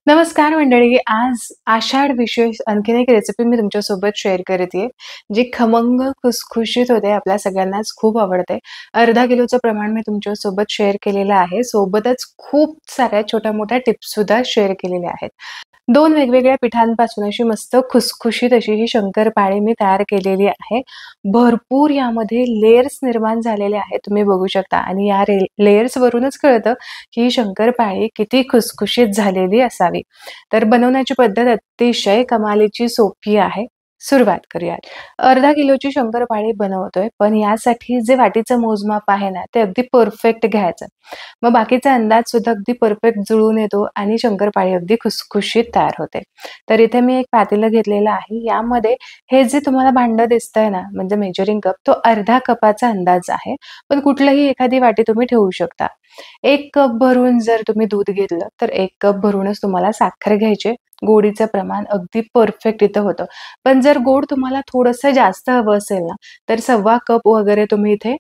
नमस्कार मंडळी. आज आषाढ विशेष आणखीन एक रेसिपी मी तुमच्यासोबत शेअर करते जी खमंग खुसखुशीत होते. आपल्या सगळ्यांनाच खूप आवडते. अर्धा किलोचं प्रमाण मी तुमच्यासोबत शेअर केलेलं आहे. सोबतच खूप साऱ्या छोट्या-मोठ्या टिप्स सुद्धा शेअर केलेल्या आहेत. 2 वेगवेगळ्या पिठांपासून अशी मस्त खुसखुशीत अशी ही शंकरपाळी मी तयार केलेली आहे. भरपूर यामध्ये लेयर्स निर्माण झालेले आहेत. तुम्ही बघू शकता आणि या लेयर्सवरूनच कळतं की ही शंकरपाळी किती खुसखुशीत झालेली असावी. तर बनवण्याची पद्धत अतिशय कमालीची सोपी आहे. सुरुवात करूयात. अर्धा किलोची शंकरपाळी बनवतोय, पण यासाठी जे वाटीचं मोजमाप आहे ना, ते अगदी परफेक्ट घ्यायचं. मग बाकीचा अंदाज सुद्धा अगदी परफेक्ट जुळून येतो आणि शंकरपाळी अगदी खुसखुशीत तयार होते. तर इथे मी एक पातेलं घेतलेलं आहे. यामध्ये हे जे तुम्हाला भांडं दिसतंय ना, म्हणजे मेजरिंग कप, तो अर्धा कपाचा अंदाज आहे. पण कुठलंही एखादी वाटी तुम्ही ठेवू शकता. 1 कप भरून जर तुम्ही दूध घेतलं, तर 1 कप भरूनच तुम्हाला साखर घ्यायची. गोडीचं प्रमाण अगदी परफेक्ट इथं होतं. पण जर गोड तुम्हाला थोडंसं जास्त हवं असेल ना, तर 1/2 कप वगैरे तुम्ही इथे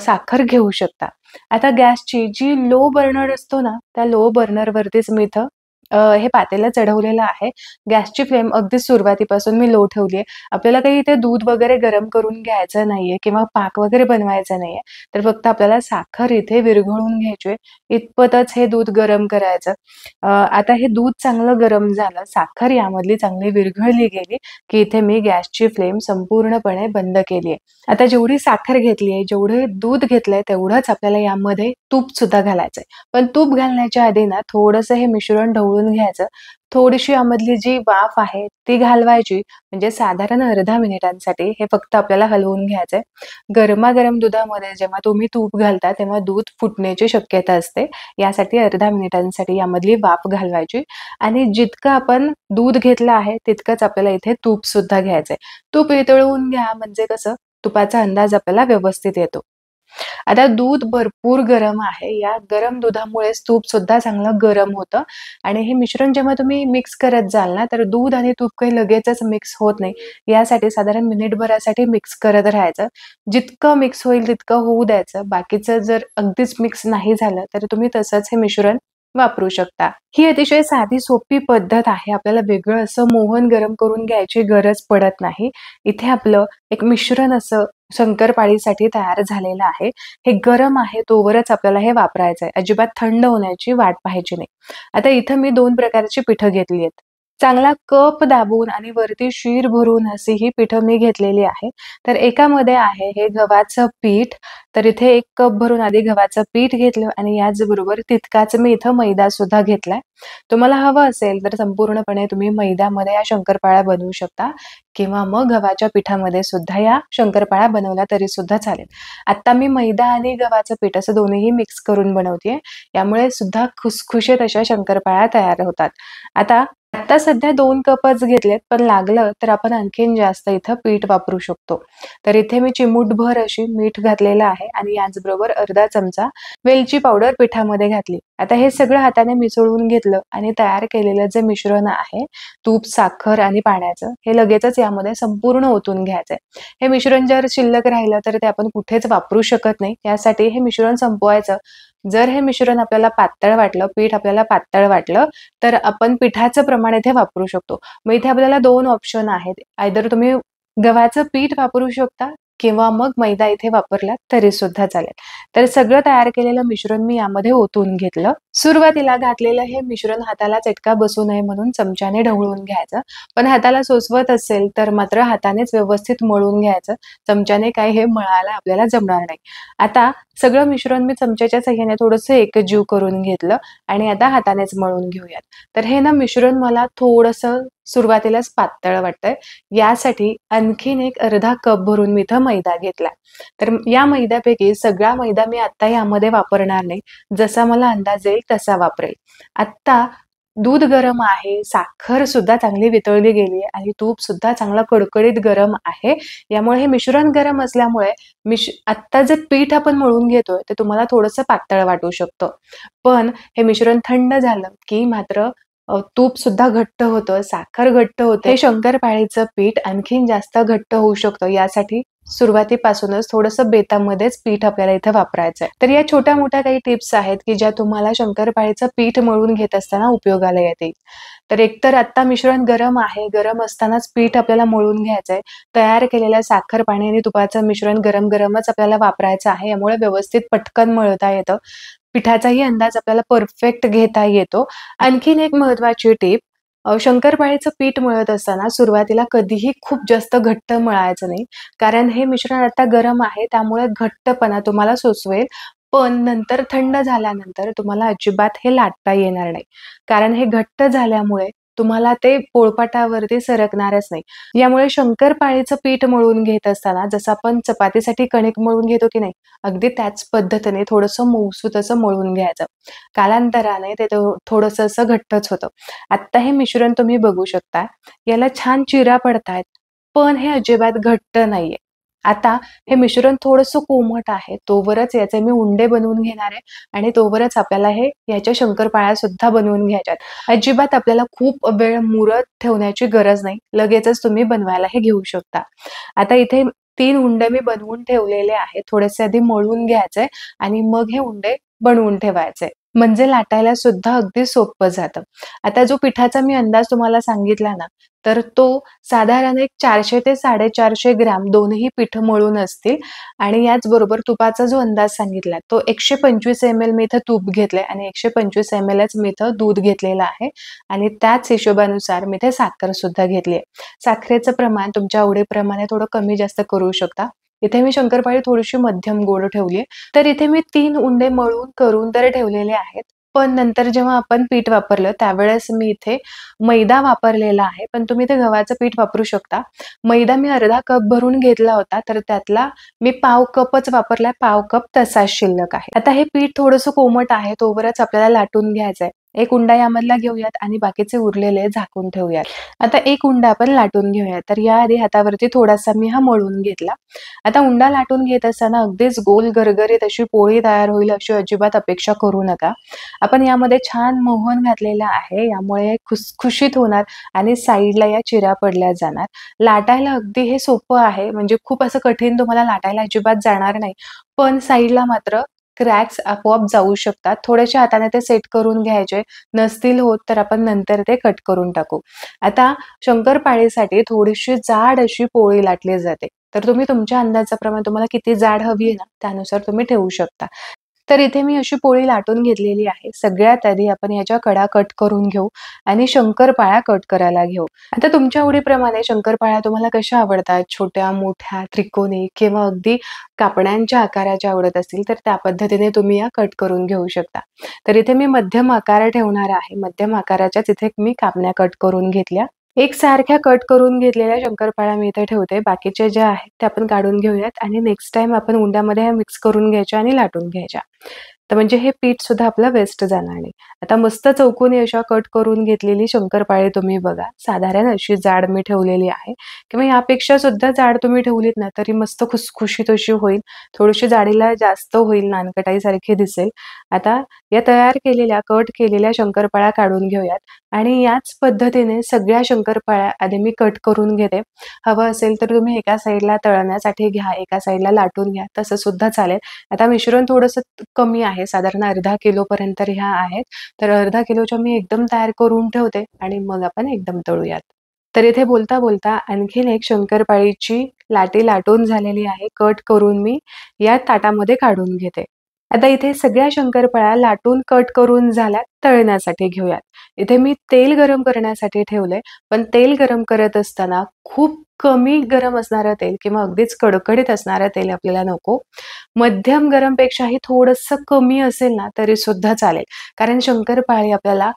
साखर घेऊ शकता. आता गॅसची जी लो बर्नर असतो ना, त्या लो बर्नरवरतीच मी इथं हे पातेलं चढवलेलं आहे. गॅसची फ्लेम अगदी सुरुवातीपासून मी लो ठेवली आहे. आपल्याला काही इथे दूध वगैरे गरम करून घ्यायचं नाहीये किंवा पाक वगैरे बनवायचा नाहीये. तर फक्त आपल्याला साखर इथे विरघळून घ्यायची आहे. इतपतच हे दूध गरम करायचं. आता हे दूध चांगलं गरम झालं, साखर यामधली चांगली विरघळली गेली, की इथे मी गॅसची फ्लेम संपूर्णपणे बंद केली आहे. आता जेवढी साखर घेतली आहे, जेवढे दूध घेतलंय तेवढंच आपल्याला यामध्ये तूप सुद्धा घालायचंय. पण तूप घालण्याच्या आधी ना थोडंसं हे मिश्रण ढवळून घ्यायचं. थोडीशी यामधली जी वाफ आहे ती घालवायची. म्हणजे साधारण अर्धा मिनिटांसाठी हे फक्त आपल्याला हलवून घ्यायचंय. गरमागरम दुधामध्ये जेव्हा तुम्ही तूप घालता तेव्हा दूध फुटण्याची शक्यता असते. यासाठी अर्धा मिनिटांसाठी यामधली वाफ घालवायची आणि जितकं आपण दूध घेतलं आहे तितकंच आपल्याला इथे तूप सुद्धा घ्यायचंय. तूप वितळवून घ्या म्हणजे कसं तुपाचा अंदाज आपल्याला व्यवस्थित येतो. आता दूध भरपूर गरम आहे. या गरम दुधामुळेच तूप सुद्धा चांगलं गरम होतं आणि हे मिश्रण जेव्हा तुम्ही मिक्स करत जाल ना, तर दूध आणि तूप काही लगेचच मिक्स होत नाही. यासाठी साधारण मिनिटभरासाठी मिक्स करत राहायचं. जितकं मिक्स होईल तितकं होऊ द्यायचं. बाकीचं जर अगदीच मिक्स नाही झालं, तर तुम्ही तसंच हे मिश्रण वापरू शकता. ही अतिशय साधी सोपी पद्धत आहे. आपल्याला वेगळं असं मोहन गरम करून घ्यायची गरज पडत नाही. इथे आपलं एक मिश्रण असं शंकरपाळीसाठी तयार झालेलं आहे. हे गरम आहे तोवरच आपल्याला हे वापरायचं आहे. अजिबात थंड होण्याची वाट पाहायची नाही. आता इथं मी 2 प्रकारची पिठं घेतली आहेत. चांगला कप दाबून आणि वरती शीर भरून अशी ही पिठं मी घेतलेली आहे. तर एकामध्ये आहे हे गव्हाचं पीठ. तर इथे 1 कप भरून आधी गव्हाचं पीठ घेतलं आणि याचबरोबर तितकाच मी इथं मैदा सुद्धा घेतलाय. तुम्हाला हवं असेल तर संपूर्णपणे तुम्ही मैद्यामध्ये या शंकरपाळ्या बनवू शकता किंवा मग गव्हाच्या पिठामध्ये सुद्धा या शंकरपाळ्या बनवल्या तरी सुद्धा चालेल. आता मी मैदा आणि गव्हाचं पीठ असं दोन्हीही मिक्स करून बनवतेय. यामुळे सुद्धा खुसखुशीत अशा शंकरपाळ्या तयार होतात. आता आता सध्या 2 कपच घेतलेत, पण लागलं तर आपण आणखीन जास्त इथं पीठ वापरू शकतो. तर इथे मी चिमूटभर अशी मीठ घातलेलं आहे आणि याचबरोबर अर्धा चमचा वेलची पावडर पिठामध्ये घातली. आता हे सगळं हाताने मिसळून घेतलं आणि तयार केलेलं जे मिश्रण आहे, तूप, साखर आणि पाण्याचं, हे लगेचच यामध्ये संपूर्ण ओतून घ्यायचंय. हे मिश्रण जर शिल्लक राहिलं तर ते आपण कुठेच वापरू शकत नाही. यासाठी हे मिश्रण संपवायचं. जर हे मिश्रण आपल्याला पातळ वाटलं, पीठ आपल्याला पातळ वाटलं, तर आपण पिठाचं प्रमाण इथे वापरू शकतो. मग इथे आपल्याला 2 ऑप्शन आहेत. आयदर तुम्ही गव्हाचं पीठ वापरू शकता किंवा मग मैदा इथे वापरला तरी सुद्धा चालेल. तर सगळं तयार केलेलं मिश्रण मी यामध्ये ओतून घेतलं. सुरुवातीला घातलेलं हे मिश्रण हाताला चटका बसू नये म्हणून चमच्याने ढवळून घ्यायचं. पण हाताला सोसवत असेल तर मात्र हातानेच व्यवस्थित मळून घ्यायचं. चमच्याने काय हे मळायला आपल्याला जमणार नाही. आता सगळं मिश्रण मी चमच्याच्या साहाय्याने थोडंसं एकजीव करून घेतलं आणि आता हातानेच मळून घेऊयात. तर हे ना मिश्रण मला थोडंसं सुरुवातीलाच पातळ वाटतंय. यासाठी आणखीन एक अर्धा कप भरून मी इथं मैदा घेतला. तर या मैद्यापैकी सगळा मैदा मी आता यामध्ये वापरणार नाही. जसा मला अंदाज येईल तसा वापरेल. आत्ता दूध गरम आहे, साखर सुद्धा चांगली वितळली गेली आहे आणि तूप सुद्धा चांगलं कडकडीत गरम आहे. यामुळे हे मिश्रण गरम असल्यामुळे आत्ता जे पीठ आपण मळून घेतोय ते तुम्हाला थोडंसं पातळ वाटू शकतं. पण हे मिश्रण थंड झालं की मात्र तूप सुद्धा घट्ट होतं, साखर घट्ट होते. हे शंकरपाळीचं पीठ आणखीन जास्त घट्ट होऊ शकतं. यासाठी सुरुवातीपासूनच थोडंसं बेतामध्येच पीठ आपल्याला इथे वापरायचं आहे. तर या छोट्या-मोठ्या काही टिप्स आहेत, की ज्या तुम्हाला शंकरपाळीचं पीठ मळून घेत असताना उपयोगाला येतील. तर एकतर आत्ता मिश्रण गरम आहे. गरम असतानाच पीठ आपल्याला मळून घ्यायचंय. तयार केलेलं साखर, पाणी आणि तुपाचं मिश्रण गरम-गरमच आपल्याला वापरायचं आहे. यामुळे व्यवस्थित पटकन मळता येतं. पिठाचाही अंदाज आपल्याला परफेक्ट घेता येतो. आणखीन एक महत्त्वाची टिप, शंकरपाळीचं पीठ मळत असताना सुरुवातीला कधीही खूप जास्त घट्ट मळायचं नाही. कारण हे मिश्रण आता गरम आहे, त्यामुळे घट्टपणा तुम्हाला सोसवेल. पण नंतर थंड झाल्यानंतर तुम्हाला अजिबात हे लाटता येणार नाही. कारण हे घट्ट झाल्यामुळे तुम्हाला ते पोळपाटावरती सरकणारच नाही. यामुळे शंकरपाळीचं पीठ मळून घेत असताना जसं आपण चपातीसाठी कणिक मळून घेतो की नाही, अगदी त्याच पद्धतीने थोडंसं मऊसूत असं मळून घ्यायचं. कालांतराने ते थोडंसं असं घट्टच होतं. आत्ता हे मिश्रण तुम्ही बघू शकता. याला छान चिरा पडतायत, पण हे अजिबात घट्ट नाहीये. आता हे मिश्रण थोडंसं कोमट आहे, तोवरच याचे मी उंडे बनवून घेणार आहे आणि तोवरच आपल्याला हे याच्या शंकरपाळ्या सुद्धा बनवून घ्यायच्यात. अजिबात आपल्याला खूप वेळ मुरत ठेवण्याची गरज नाही. लगेचच तुम्ही बनवायला हे घेऊ शकता. आता इथे 3 उंडे मी बनवून ठेवलेले आहेत. थोडेसे आधी मळून घ्यायचे आणि मग हे उंडे बनवून ठेवायचे. म्हणजे लाटायला सुद्धा अगदी सोपं जातं. आता जो पिठाचा मी अंदाज तुम्हाला सांगितला ना, तर तो साधारण एक 400 ते 450 ग्रॅम दोन्ही पीठ मळून असतील आणि याचबरोबर तुपाचा जो अंदाज सांगितला, तो 125 ml मी इथं तूप घेतलंय आणि 125 mlच मी इथं दूध घेतलेलं आहे आणि त्याच हिशोबानुसार मी इथे साखर सुद्धा घेतली आहे. साखरेचं प्रमाण तुमच्या आवडीप्रमाणे थोडं कमी जास्त करू शकता. इथे मी शंकरपाळी थोडीशी मध्यम गोड ठेवली आहे. तर इथे मी 3 उंडे मळून करून तर ठेवलेले आहेत. पण नंतर जेव्हा आपण पीठ वापरलं त्यावेळेस मी इथे मैदा वापरलेला आहे. पण तुम्ही इथे गव्हाचं पीठ वापरू शकता. मैदा मी अर्धा कप भरून घेतला होता, तर त्यातला मी पाव कपच वापरलाय. पाव कप तसाच शिल्लक आहे. आता हे पीठ थोडंसं कोमट आहे, तोवरच आपल्याला लाटून घ्यायचंय. एक उंडा यामधला घेऊयात आणि बाकीचे उरलेले झाकून ठेवूयात. आता एक उंडा आपण लाटून घेऊया. तर याआधी हातावरती थोडासा मी हा मळून घेतला. आता उंडा लाटून घेत असताना अगदीच गोल गरगरीत अशी पोळी तयार होईल अशी अजिबात अपेक्षा करू नका. आपण यामध्ये छान मोहन घातलेलं आहे. यामुळे खुसखुशीत होणार आणि साईडला या चिऱ्या पडल्या जाणार. लाटायला अगदी हे सोपं आहे. म्हणजे खूप असं कठीण तुम्हाला लाटायला अजिबात जाणार नाही. पण साईडला मात्र क्रॅक्स आपोआप जाऊ शकतात. थोडेसे हाताने ते सेट करून घ्यायचे. नसतील होत तर आपण नंतर ते कट करून टाकू. आता शंकरपाळीसाठी थोडीशी जाड अशी पोळी लाटली जाते. तर तुम्ही तुमच्या अंदाजाप्रमाणे तुम्हाला किती जाड हवी आहे ना, त्यानुसार तुम्ही ठेवू शकता. तर इथे मी अशी पोळी लाटून घेतलेली आहे. सगळ्यात आधी आपण याच्या कडा कट करून घेऊ आणि शंकरपाळ्या कट करायला घेऊ. आता तुमच्या आवडीप्रमाणे शंकरपाळ्या तुम्हाला कशा आवडतात? छोट्या, मोठ्या, त्रिकोणी किंवा अगदी कापण्यांच्या आकाराच्या आवडत असतील, तर त्या पद्धतीने तुम्ही या कट करून घेऊ शकता. तर इथे मी मध्यम आकार ठेवणार आहे. मध्यम आकाराच्याच इथे मी कापण्या कट करून घेतल्या. एकसारख्या कट करून घेतलेल्या शंकरपाळ्या मी इथे ठेवते. बाकीचे जे आहेत ते आपण काढून घेऊयात आणि नेक्स्ट टाईम आपण उंड्यामध्ये ह्या मिक्स करून घ्यायच्या आणि लाटून घ्यायच्या. तर म्हणजे हे पीठ सुद्धा आपलं वेस्ट जाणार नाही. आता मस्त चौकोनी अशा कट करून घेतलेली शंकरपाळी तुम्ही बघा. साधारण अशी जाड मी ठेवलेली आहे किंवा यापेक्षा सुद्धा जाड तुम्ही ठेवलीत ना तरी मस्त खुसखुशीत अशी होईल. थोडीशी जाडीला जास्त होईल, नानकटाईसारखी दिसेल. आता या तयार केलेल्या, कट केलेल्या शंकरपाळ्या काढून घेऊयात आणि याच पद्धतीने सगळ्या शंकरपाळ्या आधी मी कट करून घेते. हवं असेल तर तुम्ही एका साईडला तळण्यासाठी घ्या, एका साईडला लाटून घ्या, तसं सुद्धा चालेल. आता मिश्रण थोडंसं कमी आहे, साधारण अर्धा किलोपर्यंत ह्या आहेत. तर अर्धा किलोच्या मी एकदम तयार करून ठेवते आणि मग आपण एकदम तळूयात. तर इथे बोलता बोलता आणखीन एक शंकरपाळीची लाटी लाटून झालेली आहे. कट करून मी या ताटामध्ये काढून घेते. आता इथे सगळ्या शंकरपाळ्या लाटून कट करून झाल्या, तळण्यासाठी घेऊयात. इथे मी तेल गरम करण्यासाठी ठेवलंय, पण तेल गरम करत असताना खूप कमी गरम असणारं तेल किंवा अगदीच कडकडीत असणारं तेल आपल्याला नको. मध्यम गरमपेक्षाही थोडंसं कमी असेल ना तरी सुद्धा चालेल. कारण शंकरपाळी आपल्याला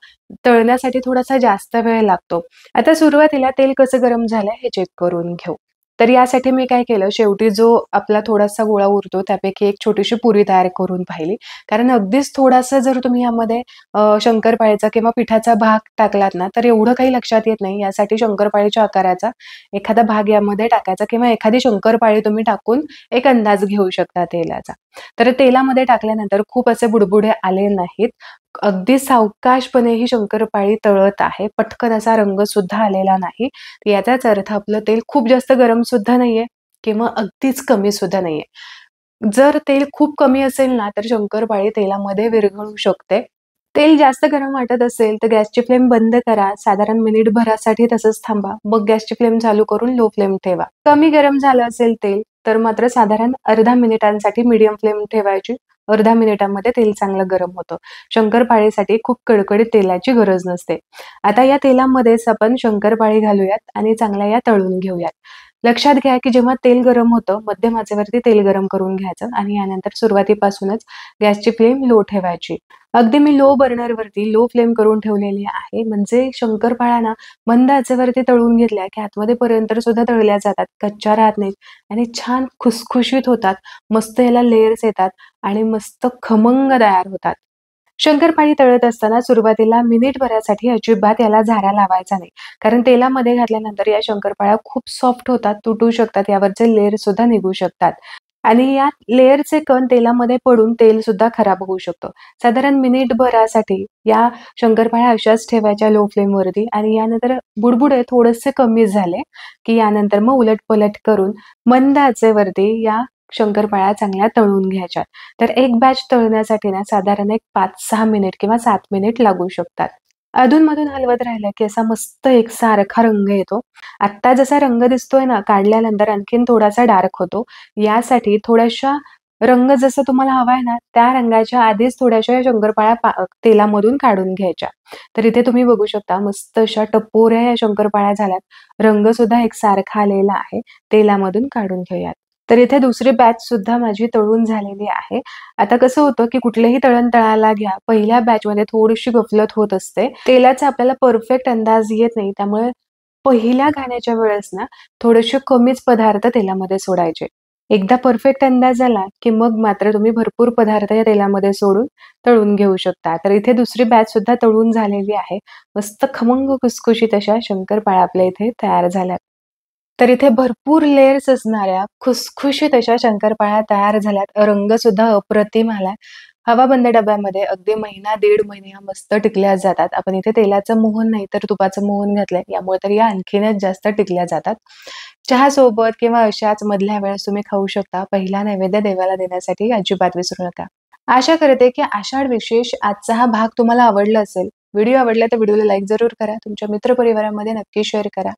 तळण्यासाठी थोडासा जास्त वेळ लागतो. आता सुरुवातीला तेल कसं गरम झालंय हे चेक करून घेऊ. तर यासाठी मी काय केलं, शेवटी जो आपला थोडासा गोळा उरतो त्यापैकी एक छोटीशी पुरी तयार करून पाहिली. कारण अगदीच थोडासा जर तुम्ही यामध्ये शंकरपाळीचा किंवा पिठाचा भाग टाकलात ना, तर एवढं काही लक्षात येत नाही. यासाठी शंकरपाळीच्या आकाराचा एखादा भाग यामध्ये टाकायचा किंवा एखादी शंकरपाळी तुम्ही टाकून एक अंदाज घेऊ शकता तेलाचा. तर तेलामध्ये टाकल्यानंतर खूप असे बुडबुडे आले नाहीत. अगदी सावकाशपणे ही शंकरपाळी तळत आहे. पटकन असा रंग सुद्धा आलेला नाही. याचाच अर्थ आपलं तेल खूप जास्त गरम सुद्धा नाहीये किंवा अगदीच कमी सुद्धा नाहीये. जर तेल खूप कमी असेल ना, तर शंकरपाळी तेलामध्ये विरघळू शकते. तेल जास्त गरम वाटत असेल, तर गॅसची फ्लेम बंद करा. साधारण मिनिटभरासाठी तसंच थांबा. मग गॅसची फ्लेम चालू करून लो फ्लेम ठेवा. कमी गरम झालं असेल तेल, तर मात्र साधारण अर्धा मिनिटांसाठी मीडियम फ्लेम ठेवायची. अर्ध्या मिनिटामध्ये तेल चांगलं गरम होतं. शंकरपाळीसाठी खूप कडकडीत तेलाची गरज नसते. आता या तेलामध्येच आपण शंकरपाळी घालूयात आणि चांगल्या या तळून घेऊयात. लक्षात घ्या, की जेव्हा तेल गरम होतं, मध्यम आचेवरती तेल गरम करून घ्यायचं आणि यानंतर सुरुवातीपासूनच गॅसची फ्लेम लो ठेवायची. अगदी मी लो बर्नरवरती लो फ्लेम करून ठेवलेली आहे. म्हणजे शंकरपाळ्या ना मंद आचेवरती तळून घेतल्या, की आतमध्ये पर्यंत सुद्धा तळल्या जातात, कच्च्या राहत नाहीत आणि छान खुसखुशीत होतात. मस्त याला लेयर्स येतात आणि मस्त खमंग तयार होतात. शंकरपाळी तळत असताना सुरुवातीला मिनिटभरासाठी अजिबात याला झारा लावायचा नाही. कारण तेलामध्ये घातल्यानंतर या शंकरपाळ्या खूप सॉफ्ट होतात, तुटू शकतात, यावरचे लेयर सुद्धा निघू शकतात. आणि या लेयरचे कण तेलामध्ये पडून तेल सुद्धा खराब होऊ शकतं. साधारण मिनिटभरासाठी या शंकरपाळ्या अशाच ठेवायच्या लो फ्लेमवरती आणि यानंतर बुडबुडे थोडेसे कमी झाले, की यानंतर मग उलट-पलट करून मंद आचेवरती या शंकरपाळ्या चांगल्या तळून घ्यायच्या. तर एक बॅच तळण्यासाठी ना साधारण एक 5-6 मिनिट किंवा 7 मिनिट लागू शकतात. अधून-मधून हलवत राहिलं, की असा मस्त एकसारखा रंग येतो. आत्ता जसा रंग दिसतोय ना, काढल्यानंतर आणखीन थोडासा डार्क होतो. यासाठी थोड्याशा रंग जसं तुम्हाला हवा आहे ना, त्या रंगाच्या आधीच थोड्याशा या शंकरपाळ्या तेलामधून काढून घ्यायच्या. तर इथे तुम्ही बघू शकता मस्त अशा टपोऱ्या या शंकरपाळ्या झाल्यात. रंग सुद्धा एकसारखा आलेला आहे. तेलामधून काढून घेऊयात. तर इथे दुसरी बॅच सुद्धा माझी तळून झालेली आहे. आता कसं होतं, की कुठलेही तळण तळायला घ्या, पहिल्या बॅचमध्ये थोडीशी गफलत होत असते. तेलाचा आपल्याला परफेक्ट अंदाज येत नाही. त्यामुळे पहिल्या घाण्याच्या वेळेस ना, थोडेसे कमीच पदार्थ तेलामध्ये सोडायचे. एकदा परफेक्ट अंदाज आला, की मग मात्र तुम्ही भरपूर पदार्थ या तेलामध्ये सोडून तळून घेऊ शकता. तर इथे दुसरी बॅच सुद्धा तळून झालेली आहे. मस्त खमंग खुसखुशीत अशा शंकरपाळ्या आपल्या इथे तयार झाल्यात. तर इथे भरपूर लेयर्स असणाऱ्या खुसखुशीत अशा शंकरपाळ्या तयार झाल्यात. रंग सुद्धा अप्रतिम आलाय. हवाबंद डब्यामध्ये अगदी महिना, दीड महिने ह्या मस्त टिकल्या जातात. आपण इथे तेलाचं मोहन नाही तर तुपाचं मोहन घातलंय. यामुळे तर या आणखीनच जास्त टिकल्या जातात. चहासोबत किंवा अशाच मधल्या वेळेस तुम्ही खाऊ शकता. पहिला नैवेद्य देवाला देण्यासाठी अजिबात विसरू नका. आशा करते, की आषाढ विशेष आजचा हा भाग तुम्हाला आवडला असेल. व्हिडिओ आवडला तर व्हिडिओला लाईक जरूर करा. तुमच्या मित्रपरिवारामध्ये नक्की शेअर करा.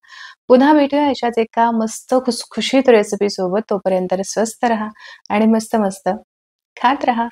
पुन्हा भेटूया अशाच एका मस्त खुसखुशीत रेसिपी सोबत. तोपर्यंत स्वस्त रहा आणि मस्त-मस्त खात रहा.